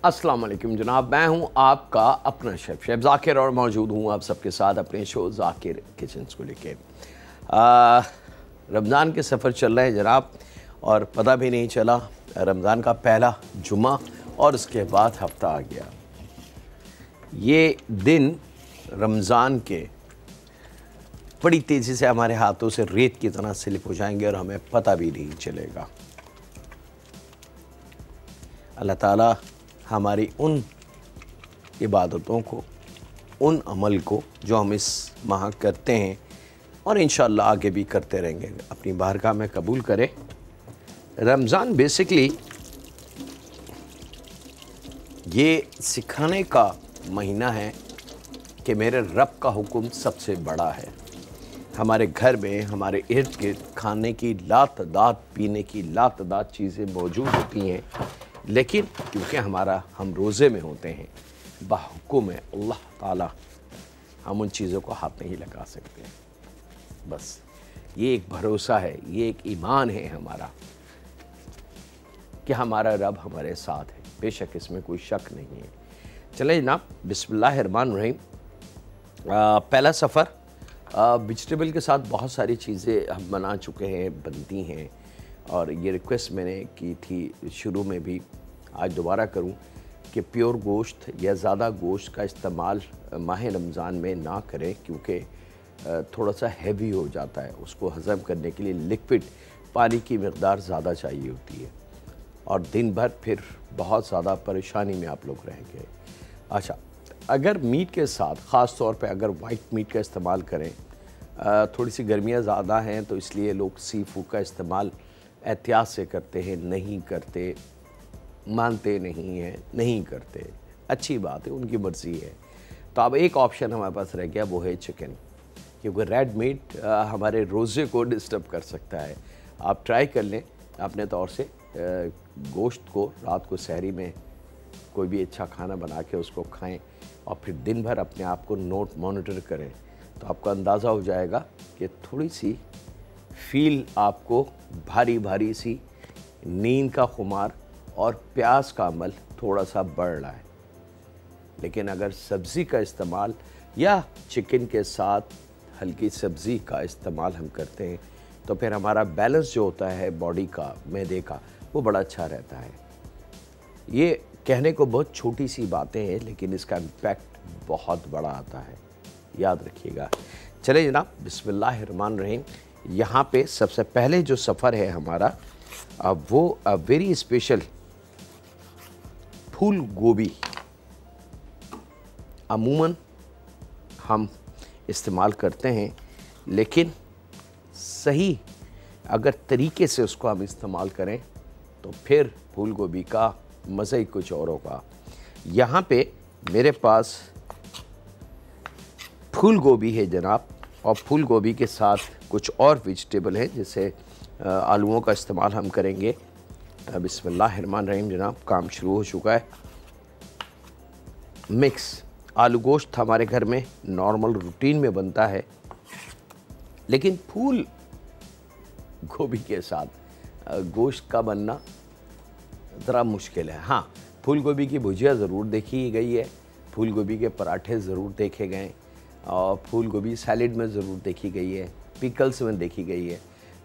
अस्सलाम वालेकुम जनाब, मैं हूं आपका अपना शेफ़ ज़ाकिर और मौजूद हूं आप सबके साथ अपने शो ज़ाकिर किचन्स को लेके। रमज़ान के सफ़र चल रहे हैं जनाब, और पता भी नहीं चला रमज़ान का पहला जुमा और उसके बाद हफ्ता आ गया। ये दिन रमज़ान के बड़ी तेज़ी से हमारे हाथों से रेत की तरह स्लिप हो जाएंगे और हमें पता भी नहीं चलेगा। अल्लाह ताला हमारी उन इबादतों को, उन अमल को जो हम इस माह करते हैं और इंशाअल्लाह आगे भी करते रहेंगे, अपनी बारगाह में कबूल करे। रमज़ान बेसिकली ये सिखाने का महीना है कि मेरे रब का हुक्म सबसे बड़ा है। हमारे घर में, हमारे इर्द गिर्द खाने की लातदाद, पीने की लातदाद चीज़ें मौजूद होती हैं, लेकिन क्योंकि हम रोज़े में होते हैं, बाहुकुम है अल्लाह ताला, हम उन चीज़ों को हाथ नहीं लगा सकते। बस ये एक भरोसा है, ये एक ईमान है हमारा कि हमारा रब हमारे साथ है। बेशक इसमें कोई शक नहीं है। चले जनाब, बिस्मिल्लाहिर्रहमानिर्रहीम। पहला सफ़र वेजिटेबल के साथ बहुत सारी चीज़ें हम बना चुके हैं, बनती हैं, और ये रिक्वेस्ट मैंने की थी शुरू में भी, आज दोबारा करूं कि प्योर गोश्त या ज़्यादा गोश्त का इस्तेमाल माह रमज़ान में ना करें, क्योंकि थोड़ा सा हैवी हो जाता है। उसको हज़म करने के लिए लिक्विड पानी की मकदार ज़्यादा चाहिए होती है, और दिन भर फिर बहुत ज़्यादा परेशानी में आप लोग रहेंगे। अच्छा, अगर मीट के साथ, ख़ास तौर पे अगर वाइट मीट का इस्तेमाल करें, थोड़ी सी गर्मियाँ ज़्यादा हैं तो इसलिए लोग सी फूड का इस्तेमाल एहतियात से करते हैं, नहीं करते, मानते नहीं हैं, नहीं करते, अच्छी बात है, उनकी मर्ज़ी है। तो अब एक ऑप्शन हमारे पास रह गया, वो है चिकन, क्योंकि रेड मीट हमारे रोज़े को डिस्टर्ब कर सकता है। आप ट्राई कर लें अपने तौर से, गोश्त को रात को सहरी में कोई भी अच्छा खाना बना के उसको खाएं, और फिर दिन भर अपने आप को मॉनिटर करें, तो आपको अंदाज़ा हो जाएगा कि थोड़ी सी फील आपको भारी भारी सी, नींद का खुमार और प्यास का अमल थोड़ा सा बढ़ रहा है। लेकिन अगर सब्ज़ी का इस्तेमाल या चिकन के साथ हल्की सब्ज़ी का इस्तेमाल हम करते हैं, तो फिर हमारा बैलेंस जो होता है बॉडी का, मैदे का, वो बड़ा अच्छा रहता है। ये कहने को बहुत छोटी सी बातें हैं, लेकिन इसका इम्पैक्ट बहुत बड़ा आता है, याद रखिएगा। चले जनाब, बिस्मिल्लाहिर्रहमानिर्रहीम। यहाँ पे सबसे पहले जो सफ़र है हमारा, वो वेरी स्पेशल फूल गोभी अमूमन हम इस्तेमाल करते हैं, लेकिन सही अगर तरीके से उसको हम इस्तेमाल करें तो फिर फूल गोभी का मज़ा ही कुछ और होगा। यहाँ पे मेरे पास फूल गोभी है जनाब, और फूल गोभी के साथ कुछ और वेजिटेबल है, जैसे आलूओं का इस्तेमाल हम करेंगे। बिस्मिल्लाहिर्रहमानिर्रहीम जनाब, काम शुरू हो चुका है। मिक्स आलू गोश्त हमारे घर में नॉर्मल रूटीन में बनता है, लेकिन फूल गोभी के साथ गोश्त का बनना ज़रा मुश्किल है। हाँ, फूल गोभी की भुजिया ज़रूर देखी गई है, फूल गोभी के पराठे ज़रूर देखे गए, और फूल गोभी सैलेड में ज़रूर देखी गई है, पिकल्स में देखी गई है,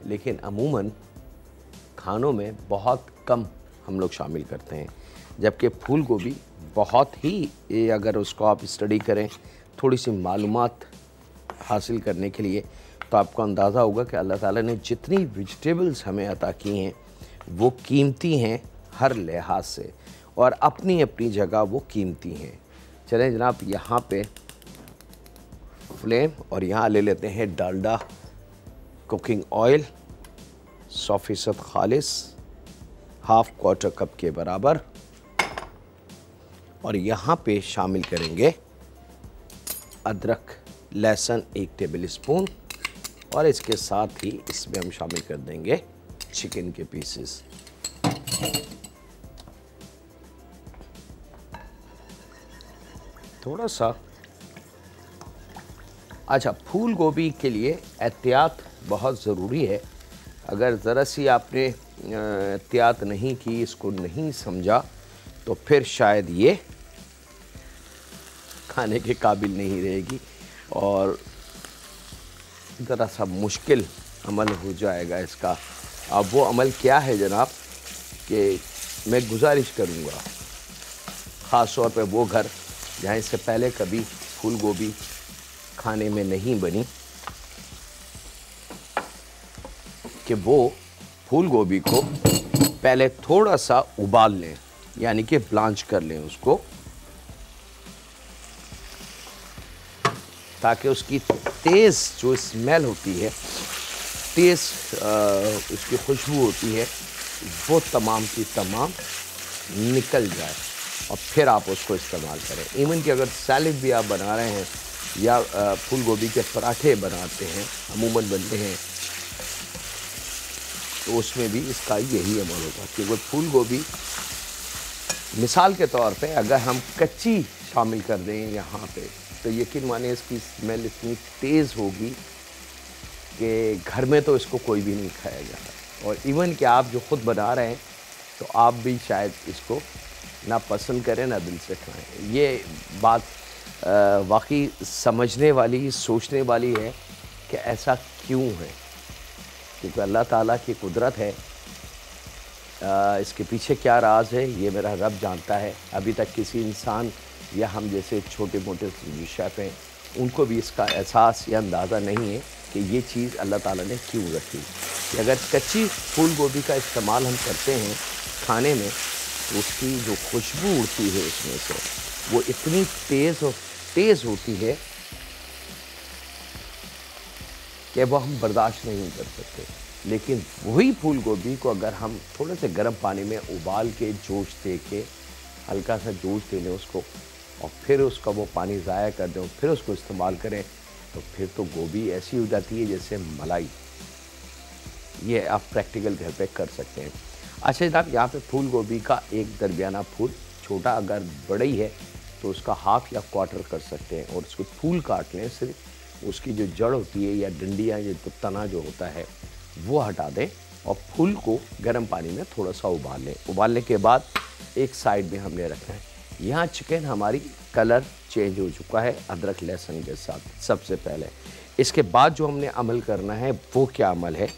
लेकिन अमूमन खानों में बहुत कम हम लोग शामिल करते हैं। जबकि फूल गोभी बहुत ही, अगर उसको आप स्टडी करें थोड़ी सी मालूमात हासिल करने के लिए, तो आपको अंदाज़ा होगा कि अल्लाह ताला ने जितनी वेजिटेबल्स हमें अता की हैं वो कीमती हैं हर लिहाज से, और अपनी अपनी जगह वो कीमती हैं। चलें जनाब, यहाँ पे फ्लेम, और यहाँ ले लेते हैं डालडा कुकिंग ऑयल 100% खालिस, हाफ क्वार्टर कप के बराबर, और यहाँ पे शामिल करेंगे अदरक लहसुन 1 टेबल स्पून, और इसके साथ ही इसमें हम शामिल कर देंगे चिकन के पीसेस। थोड़ा सा, अच्छा, फूल गोभी के लिए एहतियात बहुत ज़रूरी है। अगर ज़रा सी आपने एहतियात नहीं की, इसको नहीं समझा, तो फिर शायद ये खाने के काबिल नहीं रहेगी और ज़रा सा मुश्किल अमल हो जाएगा इसका। अब वो अमल क्या है जनाब कि मैं गुजारिश करूँगा ख़ास तौर पे वो घर जहाँ इससे पहले कभी फूल गोभी खाने में नहीं बनी कि वो फूल गोभी को पहले थोड़ा सा उबाल लें, यानी कि ब्लांच कर लें उसको, ताकि उसकी तेज़ जो स्मेल होती है, तेज़ उसकी खुशबू होती है, वो तमाम की तमाम निकल जाए और फिर आप उसको इस्तेमाल करें। इवन कि अगर सैलेड भी आप बना रहे हैं या फूल गोभी के पराठे बनाते हैं, अमूमन बनते हैं, तो उसमें भी इसका यही अमल होगा। क्योंकि फूल गोभी मिसाल के तौर पे अगर हम कच्ची शामिल कर दें यहाँ पे, तो यकीन माने इसकी स्मेल इतनी तेज़ होगी कि घर में तो इसको कोई भी नहीं खाया जाता। और इवन कि आप जो ख़ुद बना रहे हैं तो आप भी शायद इसको ना पसंद करें ना दिल से खाएं। ये बात वाकई समझने वाली, सोचने वाली है कि ऐसा क्यों है, क्योंकि अल्लाह ताला की कुदरत है। इसके पीछे क्या राज है ये मेरा रब जानता है। अभी तक किसी इंसान या हम जैसे छोटे मोटे शेफ़ हैं उनको भी इसका एहसास या अंदाज़ा नहीं है कि ये चीज़ अल्लाह ताला ने क्यों रखी। कि अगर कच्ची फूल गोभी का इस्तेमाल हम करते हैं खाने में तो उसकी जो खुशबू उड़ती है उसमें से वो इतनी तेज़ होती है कि वो हम बर्दाश्त नहीं कर सकते। लेकिन वही फूल गोभी को अगर हम थोड़े से गर्म पानी में उबाल के जोश दे के हल्का सा जोश दे लें उसको और फिर उसका वो पानी ज़ाया कर दें और फिर उसको इस्तेमाल करें तो फिर तो गोभी ऐसी हो जाती है जैसे मलाई। ये आप प्रैक्टिकल घर पे कर सकते हैं। अच्छा जनाब, यहाँ पे फूल गोभी का एक दरमियाना फूल छोटा, अगर बड़ा ही है तो उसका हाफ़ या क्वार्टर कर सकते हैं और उसको फूल काट लें। सिर्फ उसकी जो जड़ होती है या डंडियाँ, ये तो तना जो होता है वो हटा दें और फूल को गर्म पानी में थोड़ा सा उबाल लें। उबालने के बाद एक साइड में हमने रखना है। यहाँ चिकन हमारी कलर चेंज हो चुका है अदरक लहसुन के साथ सबसे पहले। इसके बाद जो हमने अमल करना है वो क्या अमल है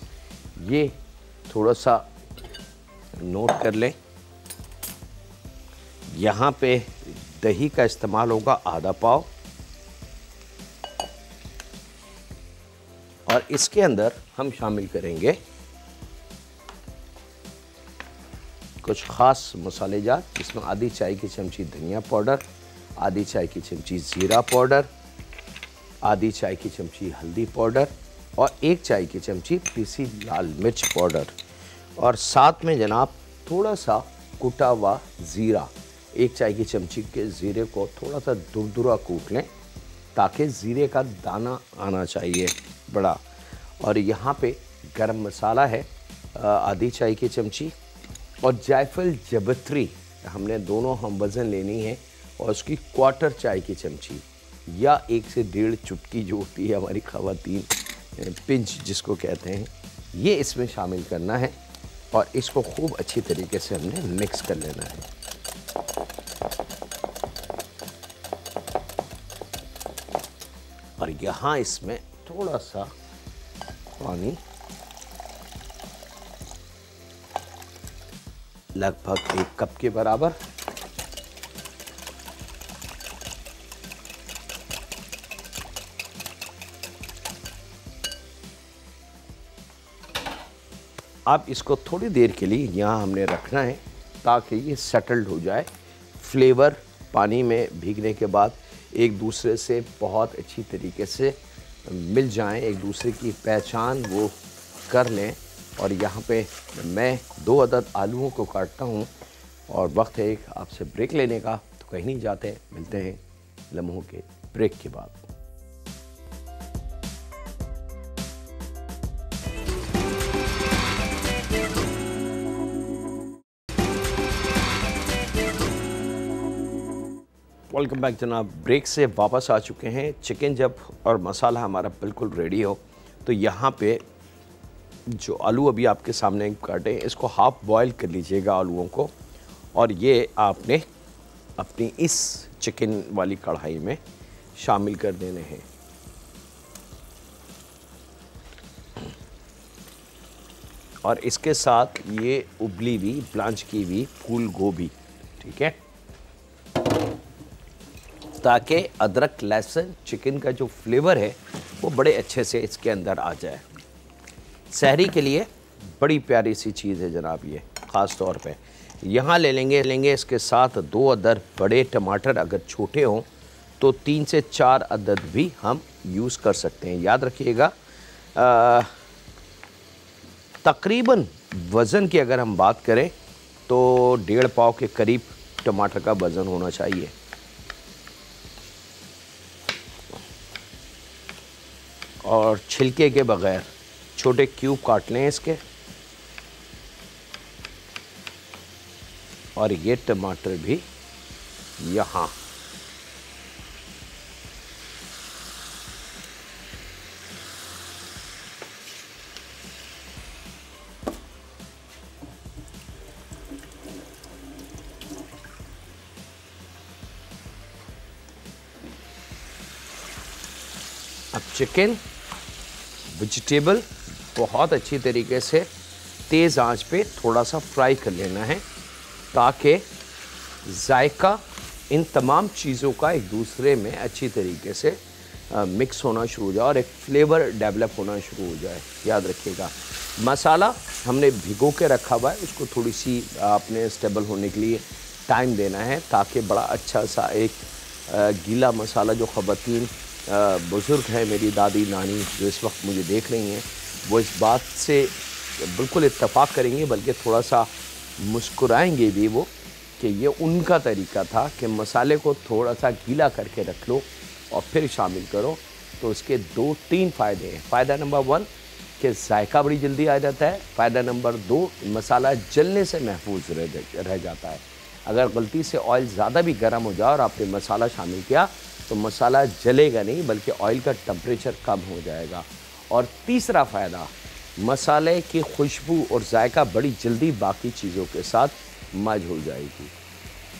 ये थोड़ा सा नोट कर लें। यहाँ पे दही का इस्तेमाल होगा आधा पाव और इसके अंदर हम शामिल करेंगे कुछ ख़ास मसालेजात, जिसमें आधी चाय की चमची धनिया पाउडर, आधी चाय की चमची ज़ीरा पाउडर, आधी चाय की चमची हल्दी पाउडर और एक चाय की चमची पीसी लाल मिर्च पाउडर और साथ में जनाब थोड़ा सा कुटा हुआ ज़ीरा। एक चाय की चमची के ज़ीरे को थोड़ा सा दुरदुरा कूट लें ताकि ज़ीरे का दाना आना चाहिए बड़ा। और यहाँ पे गरम मसाला है आधी चाय की चमची और जायफल जवित्री हमने दोनों हम वज़न लेनी है और उसकी क्वार्टर चाय की चमची या 1 से 1.5 चुटकी जो होती है हमारी ख़वातीन, पिंच जिसको कहते हैं, ये इसमें शामिल करना है और इसको खूब अच्छी तरीके से हमने मिक्स कर लेना है। और यहाँ इसमें थोड़ा सा पानी, लगभग 1 कप के बराबर, अब इसको थोड़ी देर के लिए यहाँ हमने रखना है ताकि ये सेटल्ड हो जाए। फ्लेवर पानी में भीगने के बाद एक दूसरे से बहुत अच्छी तरीके से मिल जाएं, एक दूसरे की पहचान वो कर लें। और यहाँ पे मैं 2 अदद आलूओं को काटता हूँ और वक्त है एक आपसे ब्रेक लेने का, तो कहीं नहीं जाते, मिलते हैं लम्हों के ब्रेक के बाद। वेलकम बैक जनाब। ब्रेक से वापस आ चुके हैं। चिकन जब और मसाला हमारा बिल्कुल रेडी हो तो यहाँ पे जो आलू अभी आपके सामने काटे इसको हाफ़ बॉयल कर लीजिएगा आलूओं को और ये आपने अपनी इस चिकन वाली कढ़ाई में शामिल कर देने हैं। और इसके साथ ये उबली हुई ब्लांच की हुई फूल गोभी, ठीक है, ताकि अदरक लहसुन चिकन का जो फ्लेवर है वो बड़े अच्छे से इसके अंदर आ जाए। सहरी के लिए बड़ी प्यारी सी चीज़ है जनाब ये, ख़ास तौर पे यहाँ ले लेंगे इसके साथ 2 अदद बड़े टमाटर, अगर छोटे हों तो 3 से 4 अदद भी हम यूज़ कर सकते हैं। याद रखिएगा तकरीबन वज़न की अगर हम बात करें तो 1.5 पाव के करीब टमाटर का वज़न होना चाहिए। और छिलके के बग़ैर छोटे क्यूब काट लें इसके। और ये टमाटर भी यहाँ अब चिकन वेजिटेबल बहुत अच्छी तरीके से तेज़ आंच पे थोड़ा सा फ्राई कर लेना है, ताकि जायका इन तमाम चीज़ों का एक दूसरे में अच्छी तरीके से मिक्स होना शुरू हो जाए और एक फ्लेवर डेवलप होना शुरू हो जाए। याद रखिएगा मसाला हमने भिगो के रखा हुआ है, उसको थोड़ी सी आपने स्टेबल होने के लिए टाइम देना है, ताकि बड़ा अच्छा सा एक गीला मसाला जो ख़वातीन बुज़ुर्ग हैं, मेरी दादी नानी जो इस वक्त मुझे देख रही हैं, वो इस बात से बिल्कुल इत्तफ़ाक़ करेंगे, बल्कि थोड़ा सा मुस्कुराएंगे भी वो, कि ये उनका तरीका था कि मसाले को थोड़ा सा गीला करके रख लो और फिर शामिल करो। तो उसके 2-3 फ़ायदे हैं। फ़ायदा नंबर 1 कि जायका बड़ी जल्दी आ जाता है। फ़ायदा नंबर 2 मसाला जलने से महफूज रह जाता है। अगर गलती से ऑयल ज़्यादा भी गर्म हो जाए और आपने मसाला शामिल किया तो मसाला जलेगा नहीं, बल्कि ऑयल का टेम्परेचर कम हो जाएगा। और तीसरा फ़ायदा, मसाले की खुशबू और जायका बड़ी जल्दी बाकी चीज़ों के साथ मर्ज हो जाएगी,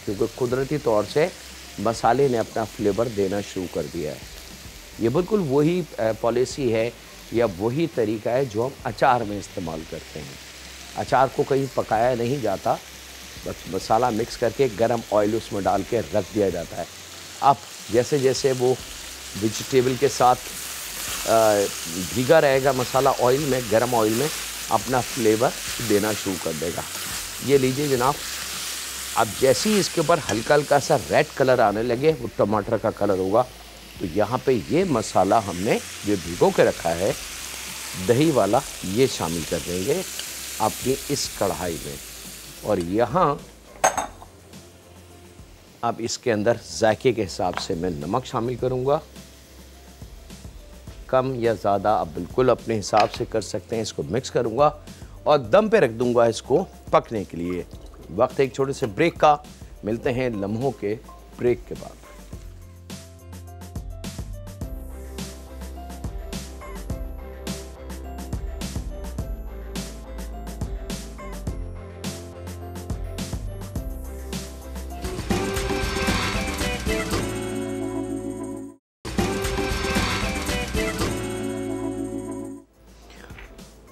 क्योंकि कुदरती तौर से मसाले ने अपना फ्लेवर देना शुरू कर दिया है। ये बिल्कुल वही पॉलिसी है या वही तरीका है जो हम अचार में इस्तेमाल करते हैं। अचार को कहीं पकाया नहीं जाता, बस मसाला मिक्स करके गरम ऑयल उसमें डाल के रख दिया जाता है। अब जैसे जैसे वो वेजिटेबल के साथ भीगा रहेगा मसाला ऑयल में, गरम ऑयल में अपना फ्लेवर देना शुरू कर देगा। ये लीजिए जनाब, अब जैसे ही इसके ऊपर हल्का हल्का सा रेड कलर आने लगे, वो टमाटर का कलर होगा, तो यहाँ पे ये मसाला हमने जो भिगो के रखा है दही वाला, ये शामिल कर देंगे अपनी इस कढ़ाई में। और यहाँ अब इसके अंदर जायके के हिसाब से मैं नमक शामिल करूँगा, कम या ज़्यादा आप बिल्कुल अपने हिसाब से कर सकते हैं। इसको मिक्स करूँगा और दम पे रख दूँगा इसको पकने के लिए। वक्त एक छोटे से ब्रेक का, मिलते हैं लम्हों के ब्रेक के बाद।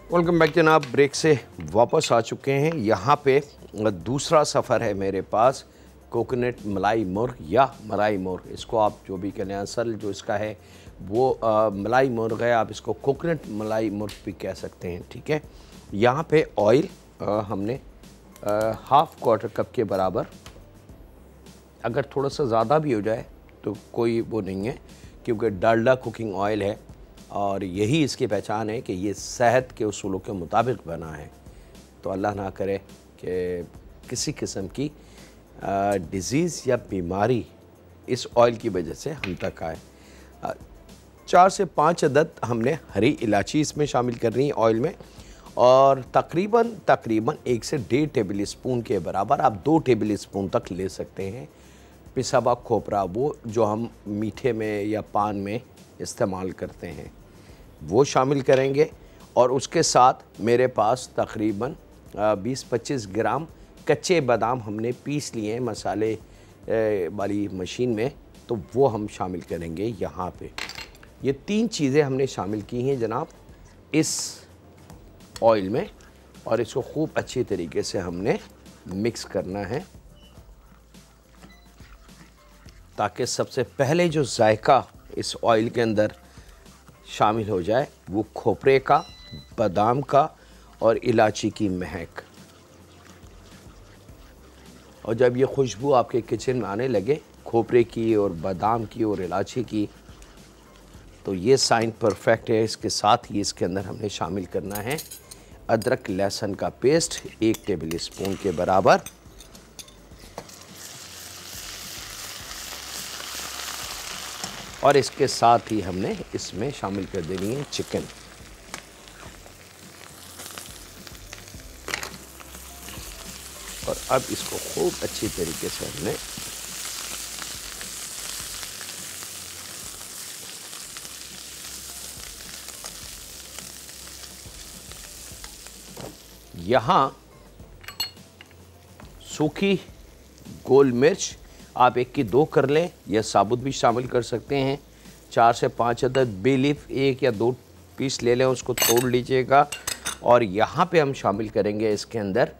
वेलकम बैक जनाब, ब्रेक से वापस आ चुके हैं। यहाँ पे दूसरा सफ़र है मेरे पास, कोकोनट मलाई मुर्ग या मलाई मुर्ग, इसको आप जो भी कहते हैं, असल जो इसका है वो मलाई मुर्ग है, आप इसको कोकोनट मलाई मुर्ग भी कह सकते हैं, ठीक है। यहाँ पे ऑयल हमने हाफ़ क्वार्टर कप के बराबर, अगर थोड़ा सा ज़्यादा भी हो जाए तो कोई वो नहीं है, क्योंकि डालडा कुकिंग ऑयल है और यही इसकी पहचान है कि ये सेहत के उसूलों के मुताबिक बना है। तो अल्लाह ना करे कि किसी किस्म की डिज़ीज़ या बीमारी इस ऑयल की वजह से हम तक आए। 4 से 5 अदद हमने हरी इलायची इसमें शामिल कर रही है ऑयल में, और तकरीबन 1 से 1.5 टेबल स्पून के बराबर, आप 2 टेबल स्पून तक ले सकते हैं, पिसा हुआ खोपरा, वो जो हम मीठे में या पान में इस्तेमाल करते हैं, वो शामिल करेंगे। और उसके साथ मेरे पास तकरीबन 20-25 ग्राम कच्चे बादाम हमने पीस लिए हैं मसाले वाली मशीन में, तो वो हम शामिल करेंगे यहाँ पे। ये 3 चीज़ें हमने शामिल की हैं जनाब इस ऑयल में, और इसको खूब अच्छी तरीके से हमने मिक्स करना है, ताकि सबसे पहले जो जायका इस ऑयल के अंदर शामिल हो जाए वो खोपरे का, बादाम का और इलायची की महक। और जब ये खुशबू आपके किचन में आने लगे खोपरे की और बादाम की और इलायची की, तो ये साइन परफेक्ट है। इसके साथ ही इसके अंदर हमने शामिल करना है अदरक लहसुन का पेस्ट 1 टेबल स्पून के बराबर, और इसके साथ ही हमने इसमें शामिल कर देनी है चिकन। और अब इसको खूब अच्छी तरीके से हमने यहाँ सूखी गोल मिर्च आप 1 की 2 कर लें या साबुत भी शामिल कर सकते हैं। 4 से 5 अदद बे लीफ 1 या 2 पीस ले लें, उसको तोड़ लीजिएगा। और यहाँ पे हम शामिल करेंगे इसके अंदर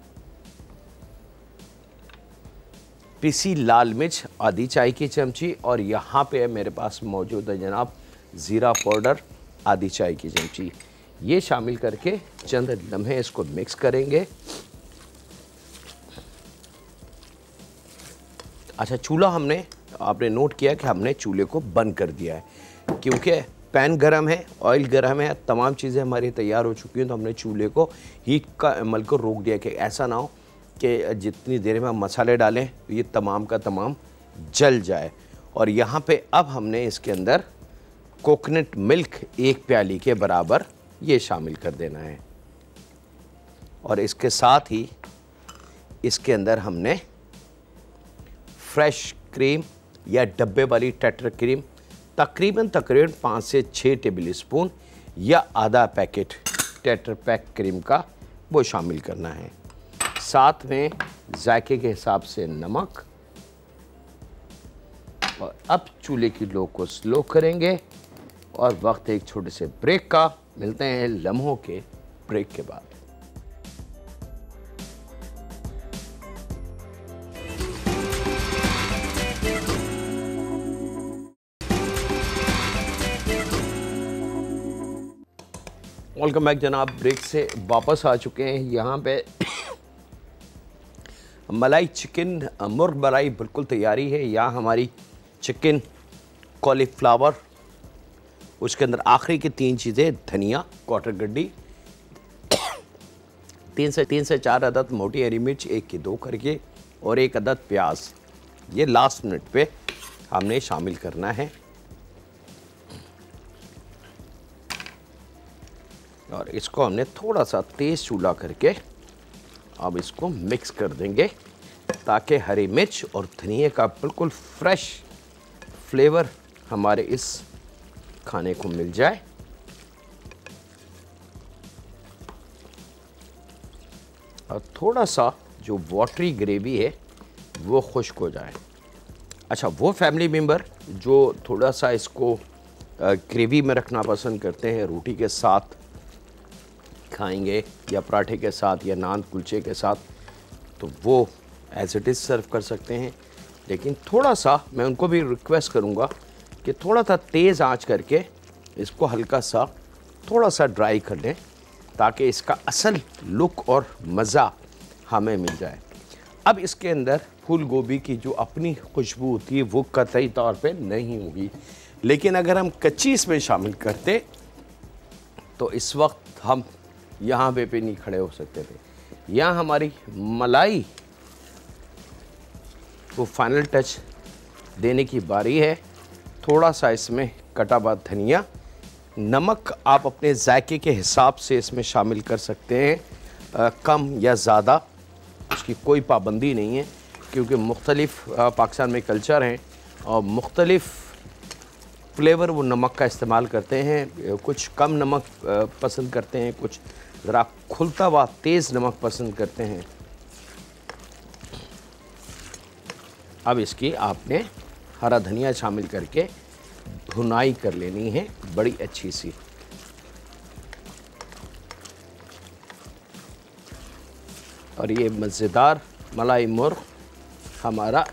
पिसी लाल मिर्च आधी चाय की चमची, और यहाँ पे मेरे पास मौजूद है जनाब ज़ीरा पाउडर आधी चाय की चमची। ये शामिल करके चंद लम्हे इसको मिक्स करेंगे। अच्छा, चूल्हा हमने, आपने नोट किया कि हमने चूल्हे को बंद कर दिया है, क्योंकि पैन गरम है, ऑयल गरम है, तमाम चीज़ें हमारी तैयार हो चुकी हैं, तो हमने चूल्हे को हीट का अमल को रोक दिया कि ऐसा ना हो कि जितनी देर में हम मसाले डालें ये तमाम का तमाम जल जाए। और यहाँ पे अब हमने इसके अंदर कोकोनट मिल्क 1 प्याली के बराबर ये शामिल कर देना है, और इसके साथ ही इसके अंदर हमने फ्रेश क्रीम या डब्बे वाली टेट्रा क्रीम तकरीबन 5 से 6 टेबल स्पून या आधा पैकेट टेट्रा पैक क्रीम का वो शामिल करना है। साथ में जायके के हिसाब से नमक। और अब चूल्हे की लो को स्लो करेंगे और वक्त एक छोटे से ब्रेक का। मिलते हैं लम्हों के ब्रेक के बाद। वेलकम बैक जनाब, ब्रेक से वापस आ चुके हैं। यहाँ पे मलाई चिकन मुर्ग मलाई बिल्कुल तैयारी है। यहाँ हमारी चिकन, कॉलीफ्लावर, उसके अंदर आखिरी की 3 चीज़ें धनिया, क्वार्टर गड्डी, 3 से 4 अदद मोटी हरी मिर्च 1 की 2 करके, और 1 अदद प्याज। ये लास्ट मिनट पे हमने शामिल करना है। और इसको हमने थोड़ा सा तेज़ चूल्हा करके अब इसको मिक्स कर देंगे, ताकि हरी मिर्च और धनिया का बिल्कुल फ्रेश फ्लेवर हमारे इस खाने को मिल जाए। और थोड़ा सा जो वाटरी ग्रेवी है वो खुश्क हो जाए। अच्छा, वो फैमिली मेम्बर जो थोड़ा सा इसको ग्रेवी में रखना पसंद करते हैं, रोटी के साथ खाएंगे या पराठे के साथ या नान कुलचे के साथ, तो वो एज इट इज़ सर्व कर सकते हैं। लेकिन थोड़ा सा मैं उनको भी रिक्वेस्ट करूँगा कि थोड़ा सा तेज़ आंच करके इसको हल्का सा थोड़ा सा ड्राई कर लें, ताकि इसका असल लुक और मज़ा हमें मिल जाए। अब इसके अंदर फूल गोभी की जो अपनी खुशबू होती है वो कतई तौर पे नहीं होगी, लेकिन अगर हम कच्ची इसमें शामिल करते तो इस वक्त हम यहाँ पे नहीं खड़े हो सकते थे। यहाँ हमारी मलाई को फाइनल टच देने की बारी है। थोड़ा सा इसमें कटा हुआ धनिया, नमक आप अपने जायके के हिसाब से इसमें शामिल कर सकते हैं, कम या ज़्यादा उसकी कोई पाबंदी नहीं है, क्योंकि मुख्तलिफ पाकिस्तान में कल्चर हैं और मुख्तलिफ फ्लेवर वो नमक का इस्तेमाल करते हैं। कुछ कम नमक पसंद करते हैं, कुछ ज़रा खुलता हुआ तेज़ नमक पसंद करते हैं। अब इसकी आपने हरा धनिया शामिल करके भुनाई कर लेनी है बड़ी अच्छी सी। और ये मज़ेदार मलाई मुर्ग हमारा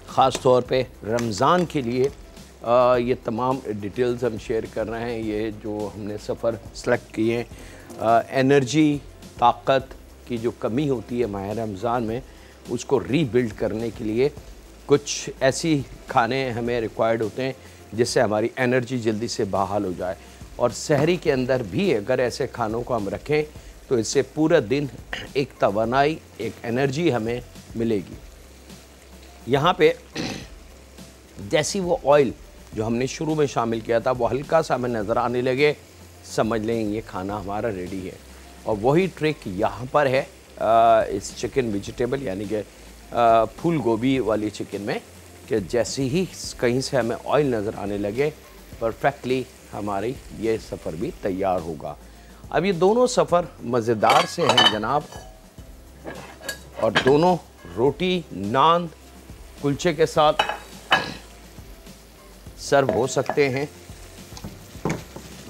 ख़ास तौर पे रमज़ान के लिए ये तमाम डिटेल्स हम शेयर कर रहे हैं। ये जो हमने सफ़र सेलेक्ट किए, एनर्जी ताकत की जो कमी होती है माह रमज़ान में, उसको रीबिल्ड करने के लिए कुछ ऐसी खाने हमें रिक्वायर्ड होते हैं जिससे हमारी एनर्जी जल्दी से बहाल हो जाए। और सहरी के अंदर भी अगर ऐसे खानों को हम रखें तो इससे पूरा दिन एक तवानाई, एक एनर्जी हमें मिलेगी। यहाँ पे जैसी वो ऑयल जो हमने शुरू में शामिल किया था वो हल्का सा हमें नज़र आने लगे, समझ लें ये खाना हमारा रेडी है। और वही ट्रिक यहाँ पर है इस चिकन वेजिटेबल यानी कि फूल गोभी वाली चिकन में, कि जैसे ही कहीं से हमें ऑयल नज़र आने लगे परफेक्टली हमारी ये सफ़र भी तैयार होगा। अब ये दोनों सफ़र मज़ेदार से हैं जनाब, और दोनों रोटी, नान, कुलचे के साथ सर्व हो सकते हैं।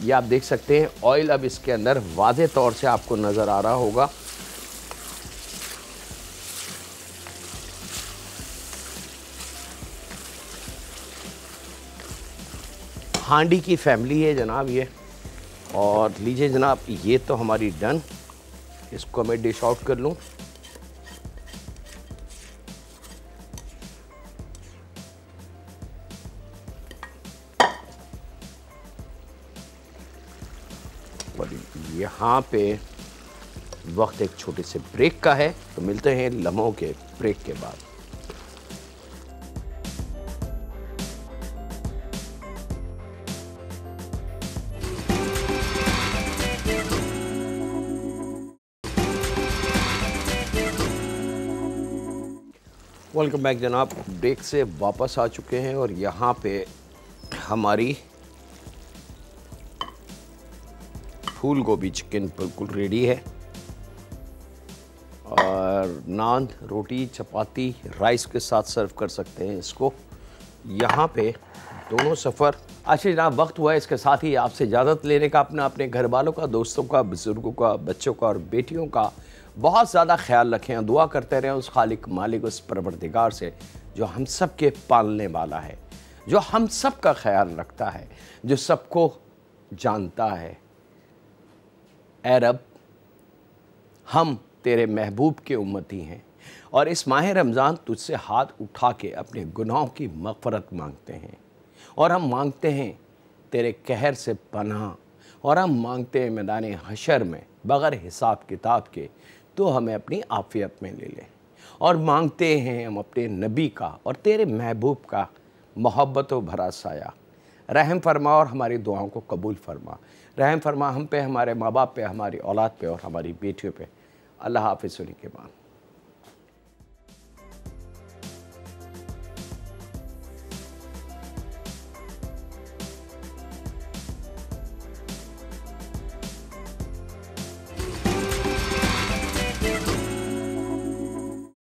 ये आप देख सकते हैं ऑयल अब इसके अंदर वाज़े तौर से आपको नज़र आ रहा होगा। हांडी की फैमिली है जनाब ये। और लीजिए जनाब, ये तो हमारी डन, इसको मैं डिश आउट कर लूँ। और यहाँ पे वक्त एक छोटे से ब्रेक का है, तो मिलते हैं लम्हों के ब्रेक के बाद। वेलकम बैक जनाब, ब्रेक से वापस आ चुके हैं और यहाँ पे हमारी फूल गोभी चिकन बिल्कुल रेडी है। और नान, रोटी, चपाती, राइस के साथ सर्व कर सकते हैं इसको। यहाँ पे दोनों सफ़र। अच्छा जनाब, वक्त हुआ है इसके साथ ही आपसे इजाज़त लेने का। अपने घर वालों का, दोस्तों का, बुज़ुर्गों का, बच्चों का और बेटियों का बहुत ज़्यादा ख्याल रखें। दुआ करते रहें उस खालिक मालिक, उस परवरदिगार से जो हम सब के पालने वाला है, जो हम सब का ख्याल रखता है, जो सबको जानता है। ऐ रब, हम तेरे महबूब के उम्मती हैं और इस माह रमज़ान तुझसे हाथ उठा के अपने गुनाहों की मग़फ़रत मांगते हैं। और हम मांगते हैं तेरे कहर से पनाह, और हम मांगते हैं मैदान हशर में बग़ैर हिसाब किताब के तो हमें अपनी आफ़ियत में ले ले। और मांगते हैं हम अपने नबी का और तेरे महबूब का मोहब्बत व भरा साया। रहम फरमा और हमारी दुआओं को कबूल फरमा। रहम फरमा हम पे, हमारे माँ बाप पे, हमारी औलाद पे और हमारी बेटियों पे। अल्लाह हाफ़िज़। के बाद